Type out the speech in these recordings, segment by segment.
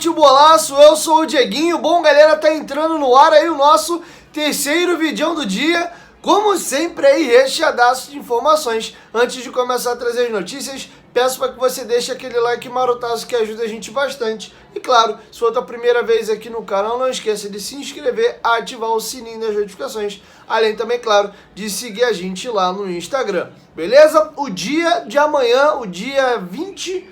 Futebolaço, eu sou o Dieguinho. Bom, galera, tá entrando no ar aí o nosso terceiro vídeo do dia. Como sempre aí, recheadaço de informações. Antes de começar a trazer as notícias, peço para que você deixe aquele like marotaço que ajuda a gente bastante. E claro, se for a tua primeira vez aqui no canal, não esqueça de se inscrever, ativar o sininho das notificações. Além também, claro, de seguir a gente lá no Instagram. Beleza? O dia de amanhã, o dia 28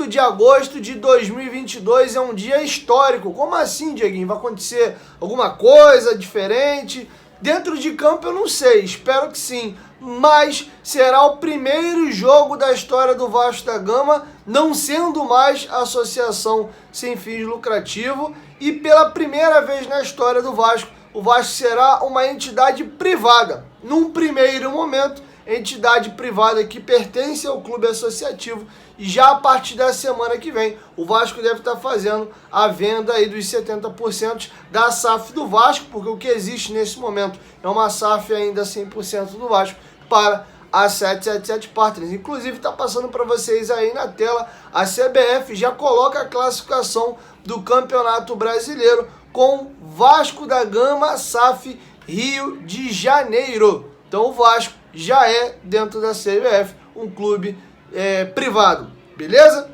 de agosto de 2022 é um dia histórico. Como assim, Dieguinho? Vai acontecer alguma coisa diferente? Dentro de campo eu não sei, espero que sim, mas será o primeiro jogo da história do Vasco da Gama, não sendo mais associação sem fins lucrativos, e pela primeira vez na história do Vasco, o Vasco será uma entidade privada. Num primeiro momento, entidade privada que pertence ao clube associativo, e já a partir da semana que vem o Vasco deve estar fazendo a venda aí dos 70% da SAF do Vasco, porque o que existe nesse momento é uma SAF ainda 100% do Vasco para a 777 Partners. Inclusive está passando para vocês aí na tela, a CBF já coloca a classificação do Campeonato Brasileiro com Vasco da Gama, SAF Rio de Janeiro. Então o Vasco já é, dentro da CBF, um clube privado, beleza?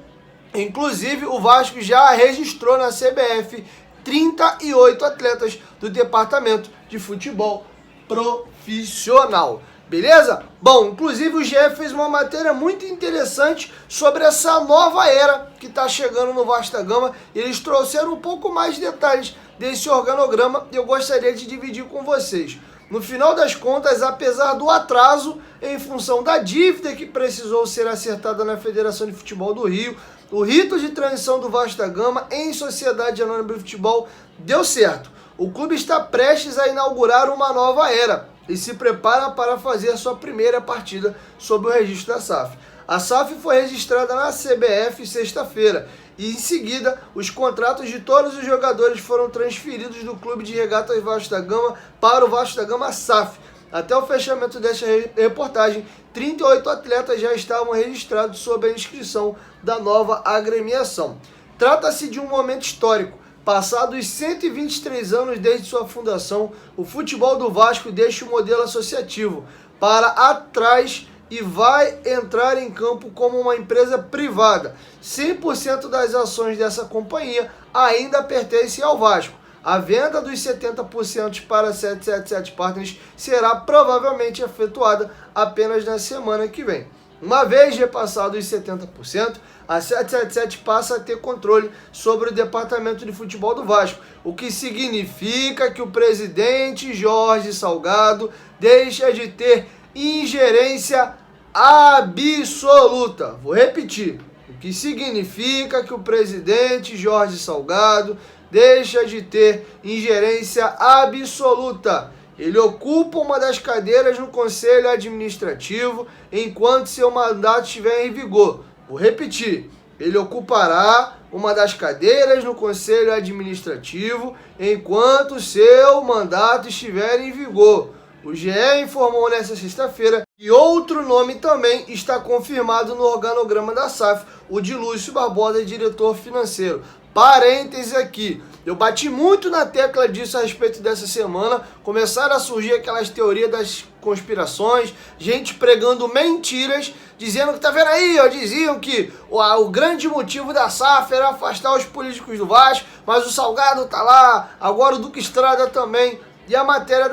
Inclusive, o Vasco já registrou na CBF 38 atletas do departamento de futebol profissional, beleza? Bom, inclusive o GE fez uma matéria muito interessante sobre essa nova era que está chegando no Vasco da Gama. Eles trouxeram um pouco mais de detalhes desse organograma e eu gostaria de dividir com vocês. No final das contas, apesar do atraso em função da dívida que precisou ser acertada na Federação de Futebol do Rio, o rito de transição do Vasco da Gama em Sociedade Anônima de Futebol deu certo. O clube está prestes a inaugurar uma nova era e se prepara para fazer sua primeira partida sob o registro da SAF. A SAF foi registrada na CBF sexta-feira e, em seguida, os contratos de todos os jogadores foram transferidos do Clube de Regatas Vasco da Gama para o Vasco da Gama SAF. Até o fechamento desta reportagem, 38 atletas já estavam registrados sob a inscrição da nova agremiação. Trata-se de um momento histórico. Passados 123 anos desde sua fundação, o futebol do Vasco deixa o modelo associativo para atrás e vai entrar em campo como uma empresa privada. 100% das ações dessa companhia ainda pertencem ao Vasco. A venda dos 70% para a 777 Partners será provavelmente efetuada apenas na semana que vem. Uma vez repassados os 70%, a 777 passa a ter controle sobre o departamento de futebol do Vasco, o que significa que o presidente Jorge Salgado deixa de ter ingerência absoluta. Vou repetir. O que significa que o presidente Jorge Salgado deixa de ter ingerência absoluta. Ele ocupa uma das cadeiras no Conselho Administrativo enquanto seu mandato estiver em vigor. Vou repetir. Ele ocupará uma das cadeiras no Conselho Administrativo enquanto seu mandato estiver em vigor. O GE informou nesta sexta-feira que outro nome também está confirmado no organograma da SAF, o de Lúcio Barbosa, diretor financeiro. Parênteses aqui, eu bati muito na tecla disso a respeito dessa semana, começaram a surgir aquelas teorias das conspirações, gente pregando mentiras, dizendo que, tá vendo aí, ó, diziam que o grande motivo da SAF era afastar os políticos do Vasco, mas o Salgado tá lá, agora o Duque Estrada também. E a matéria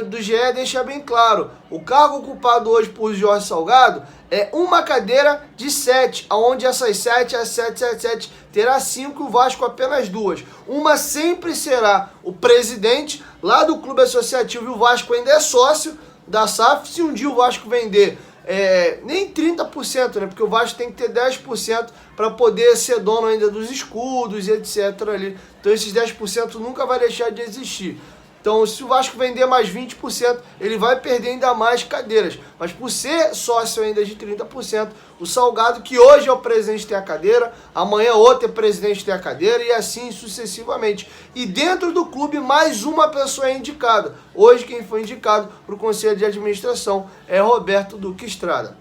do GE deixa bem claro, o cargo ocupado hoje por Jorge Salgado é uma cadeira de 7, onde essas 7, a 777 terá 5 e o Vasco apenas 2. Uma sempre será o presidente lá do clube associativo e o Vasco ainda é sócio da SAF. Se um dia o Vasco vender nem 30%, né? Porque o Vasco tem que ter 10% para poder ser dono ainda dos escudos e etc. ali. Então esses 10% nunca vai deixar de existir. Então, se o Vasco vender mais 20%, ele vai perder ainda mais cadeiras. Mas por ser sócio ainda de 30%, o Salgado, que hoje é o presidente, tem a cadeira, amanhã outro é presidente, tem a cadeira, e assim sucessivamente. E dentro do clube, mais uma pessoa é indicada. Hoje, quem foi indicado para o Conselho de Administração é Roberto Duque Estrada.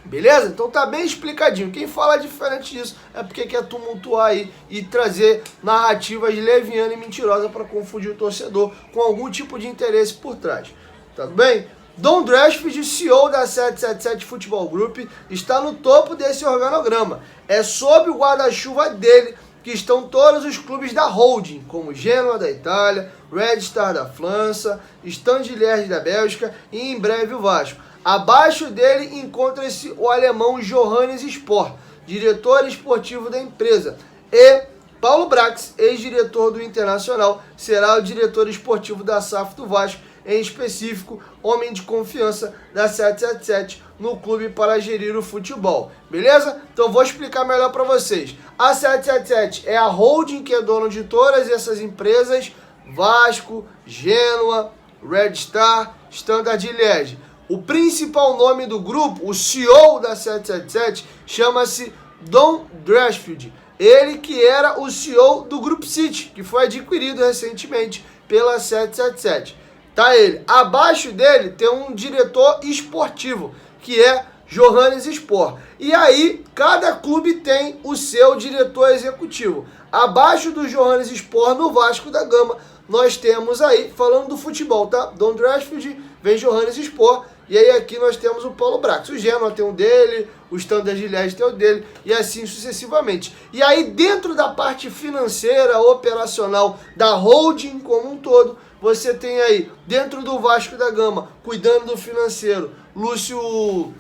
Beleza? Então tá bem explicadinho. Quem fala diferente disso é porque quer tumultuar aí e trazer narrativas levianas e mentirosas para confundir o torcedor com algum tipo de interesse por trás. Tá bem? Don Drashfield, CEO da 777 Futebol Group, está no topo desse organograma. É sob o guarda-chuva dele que estão todos os clubes da holding, como Genoa da Itália, Red Star da França, Stade Liège da Bélgica e em breve o Vasco. Abaixo dele encontra-se o alemão Johannes Spohr, diretor esportivo da empresa, e Paulo Brax, ex-diretor do Internacional, será o diretor esportivo da SAF do Vasco, em específico, homem de confiança da 777 no clube para gerir o futebol. Beleza? Então vou explicar melhor para vocês. A 777 é a holding que é dono de todas essas empresas, Vasco, Genoa, Red Star, Standard Liège. O principal nome do grupo, o CEO da 777, chama-se Don Drashfield. Ele que era o CEO do Group City, que foi adquirido recentemente pela 777. Tá ele. Abaixo dele tem um diretor esportivo, que é Johannes Spohr. E aí, cada clube tem o seu diretor executivo. Abaixo do Johannes Spohr, no Vasco da Gama, nós temos aí, falando do futebol, tá? Don Drashfield, vem Johannes Spohr, e aí aqui nós temos o Paulo Brax. O Genoa tem um dele, o Standard Liège tem o dele, e assim sucessivamente. E aí, dentro da parte financeira, operacional, da holding como um todo, você tem aí, dentro do Vasco da Gama, cuidando do financeiro, Lúcio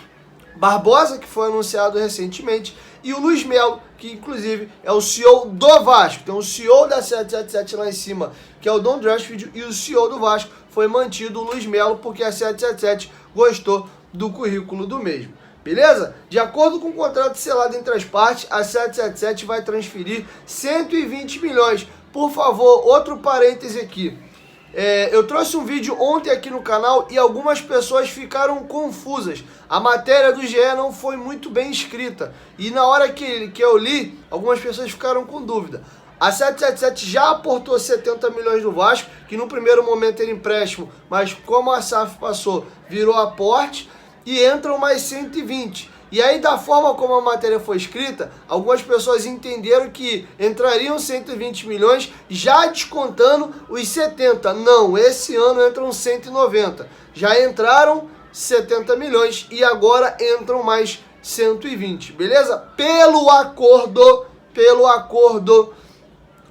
Barbosa, que foi anunciado recentemente, e o Luiz Melo, que inclusive é o CEO do Vasco. Então o CEO da 777 lá em cima, que é o Don Drashfield, e o CEO do Vasco foi mantido o Luiz Melo, porque a 777 gostou do currículo do mesmo. Beleza? De acordo com o contrato selado entre as partes, a 777 vai transferir 120 milhões. Por favor, outro parêntese aqui. Eu trouxe um vídeo ontem aqui no canal e algumas pessoas ficaram confusas. A matéria do GE não foi muito bem escrita. E na hora que eu li, algumas pessoas ficaram com dúvida. A 777 já aportou 70 milhões no Vasco, que no primeiro momento era empréstimo, mas como a SAF passou, virou aporte, e entram mais 120. E aí, da forma como a matéria foi escrita, algumas pessoas entenderam que entrariam 120 milhões já descontando os 70. Não, esse ano entram 190. Já entraram 70 milhões e agora entram mais 120, beleza? Pelo acordo,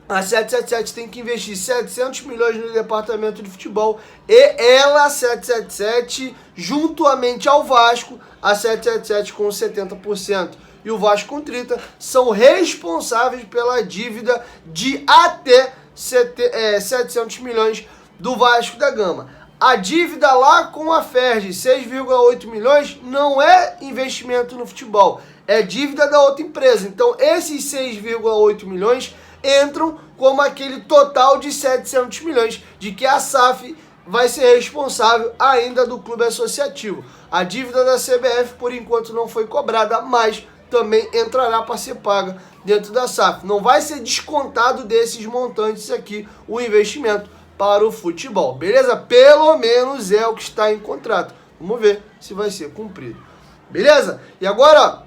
a 777 tem que investir 700 milhões no departamento de futebol e ela, 777, juntamente ao Vasco, a 777 com 70% e o Vasco com 30%, são responsáveis pela dívida de até 700 milhões do Vasco da Gama. A dívida lá com a Ferdi, 6,8 milhões, não é investimento no futebol, é dívida da outra empresa. Então, esses 6,8 milhões entram como aquele total de 700 milhões de que a SAF vai ser responsável ainda do clube associativo. A dívida da CBF, por enquanto, não foi cobrada, mas também entrará para ser paga dentro da SAF. Não vai ser descontado desses montantes aqui o investimento para o futebol, beleza? Pelo menos é o que está em contrato. Vamos ver se vai ser cumprido, beleza? E agora,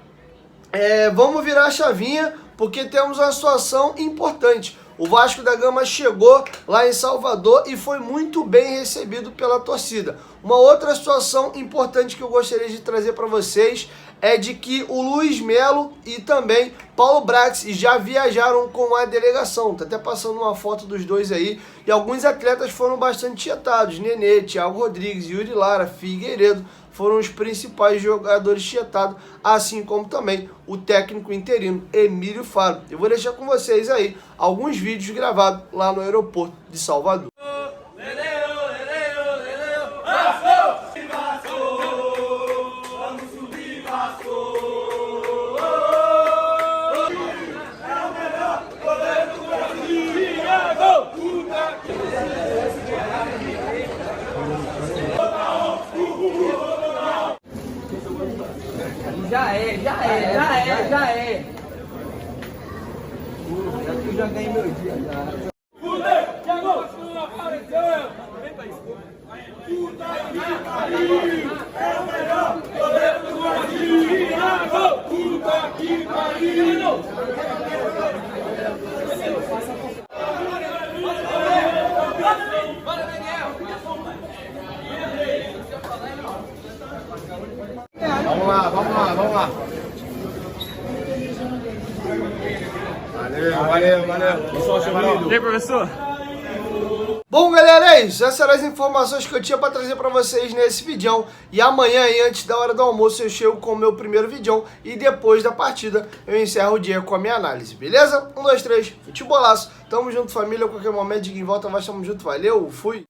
vamos virar a chavinha, porque temos uma situação importante. O Vasco da Gama chegou lá em Salvador e foi muito bem recebido pela torcida. Uma outra situação importante que eu gostaria de trazer para vocês é de que o Luiz Melo e também Paulo Brax já viajaram com a delegação. Tá até passando uma foto dos dois aí. E alguns atletas foram bastante tietados. Nenê, Thiago Rodrigues, Yuri Lara, Figueiredo foram os principais jogadores tietados, assim como também o técnico interino Emílio Faro. Eu vou deixar com vocês aí alguns vídeos gravados lá no aeroporto de Salvador. Já é. Eu já ganhei meu dia já. Thiago! Apareceu! Puta que pariu! É o melhor goleiro do Brasil! vamos lá. Valeu. E aí, professor? Bom, galera, é isso. Essas eram as informações que eu tinha para trazer para vocês nesse vídeo. E amanhã, aí, antes da hora do almoço, eu chego com o meu primeiro vídeo. E depois da partida, eu encerro o dia com a minha análise, beleza? 1, 2, 3, futebolaço. Tamo junto, família. A qualquer momento, de em volta, nós estamos junto. Valeu, fui!